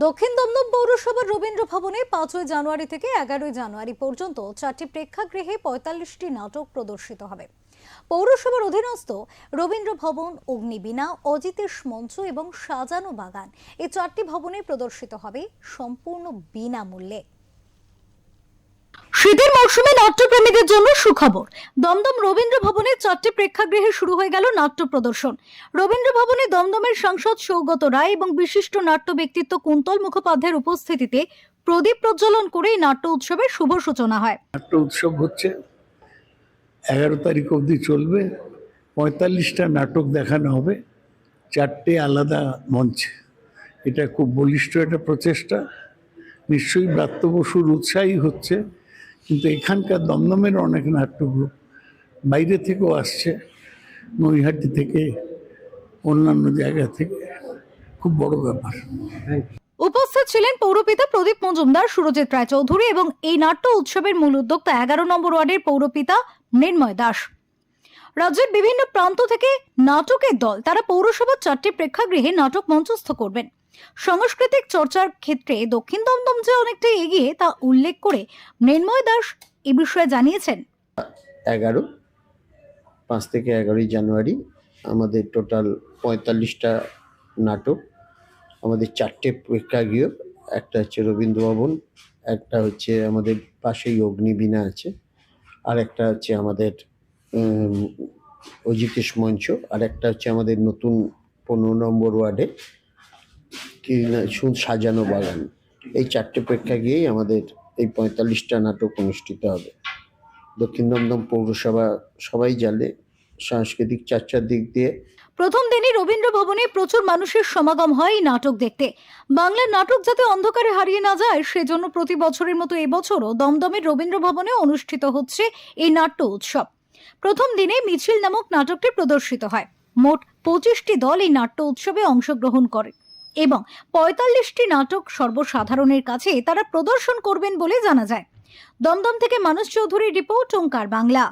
দক্ষিণ দমদম পৌরসভার রবীন্দ্র ভবনে 5ই জানুয়ারি থেকে 11ই জানুয়ারি পর্যন্ত 4টি প্রেক্ষাগৃহে 45টি নাটক প্রদর্শিত হবে। পৌরসভার অধীনস্থ রবীন্দ্র ভবন, অগ্নিবীণা, অজিতেশ মঞ্চ এবং সাজানো বাগান এই 4টি ভবনে প্রদর্শিত হবে সম্পূর্ণ বিনামূল্যে। শীতের মৌসুমে নাট্যপ্রেমীদের জন্য সুখবর। দমদম রবীন্দ্র ভবনের 4টি প্রেক্ষাগৃহে শুরু হয়ে গেল নাট্য প্রদর্শন। রবীন্দ্র ভবনে দমদমের সাংসদ সৌগত রায় এবং বিশিষ্ট নাট্য ব্যক্তিত্ব কুন্তল মুখোপাধ্যায়ের উপস্থিতিতে প্রদীপ প্রজ্বলন করে এই নাট্য উৎসবের শুভ সূচনা হয়। নাট্য উৎসব হচ্ছে 11 তারিখ অবধি চলবে। 45টা নাটক দেখানো হবে 4টে আলাদা মঞ্চে। এটা খুব বলিষ্ঠ একটা প্রচেষ্টা। নিশ্চয়ই ব্রাত্য বসুর উৎসাহী হচ্ছে, কিন্তু এখানকার দমদমের অনেক নাট্যগ্রুপ বাইরে থেকেও আসছে, নৈহাটি থেকে, অন্যান্য জায়গা থেকে। খুব বড় ব্যাপার। উপস্থিত ছিলেন পৌরপিতা প্রদীপ মজুমদার, সুরজিৎ রায়চৌধুরী এবং এই নাট্য উৎসবের মূল উদ্যোক্তা 11 নম্বর ওয়ার্ডের পৌরপিতা মৃন্ময় দাস। রাজ্যের বিভিন্ন প্রান্ত থেকে নাটকের দল তারা পৌরসভার 4টি প্রেক্ষাগৃহে নাটক মঞ্চস্থ করবেন। সাংস্কৃতিক চর্চার ক্ষেত্রে দক্ষিণ দমদম যে অনেকটা এগিয়ে তা উল্লেখ করে মৃন্ময় দাস এ বিষয়ে জানিয়েছেন। 5 থেকে 11ই জানুয়ারি আমাদের টোটাল 45টা নাটক, আমাদের 4টে প্রেক্ষাগৃহ, একটা হচ্ছে রবীন্দ্র ভবন, একটা হচ্ছে আমাদের পাশেই অগ্নিবীণা আছে, আর একটা হচ্ছে আমাদের অজিতেশ মঞ্চ, আর একটা হচ্ছে আমাদের নতুন 15 নম্বর ওয়ার্ডে কি সাজানো বাগান। এই 4টে প্রেক্ষাগৃহেই আমাদের এই 45টা নাটক অনুষ্ঠিত হবে। দক্ষিণ দমদম পৌরসভা সবাই জানে সাংস্কৃতিক চর্চার দিক দিয়ে প্রথম দিনই রবীন্দ্র ভবনে প্রচুর মানুষের সমাগম হয় এই নাটক দেখতে। বাংলার নাটক যাতে অন্ধকারে হারিয়ে না যায় সেজন্য প্রতি বছরের মতো এবছরও দমদমের রবীন্দ্র ভবনে অনুষ্ঠিত হচ্ছে এই নাট্য উৎসব। প্রথম দিনে মিছিল নামক নাটকটি প্রদর্শিত হয়। মোট 25টি দল এই নাট্য উৎসবে অংশগ্রহণ করে এবং 45টি নাটক সর্বসাধারণের কাছে তারা প্রদর্শন করবেন বলে জানা যায়। দমদম থেকে মানুষ চৌধুরীর রিপোর্ট, ওঙ্কার বাংলা।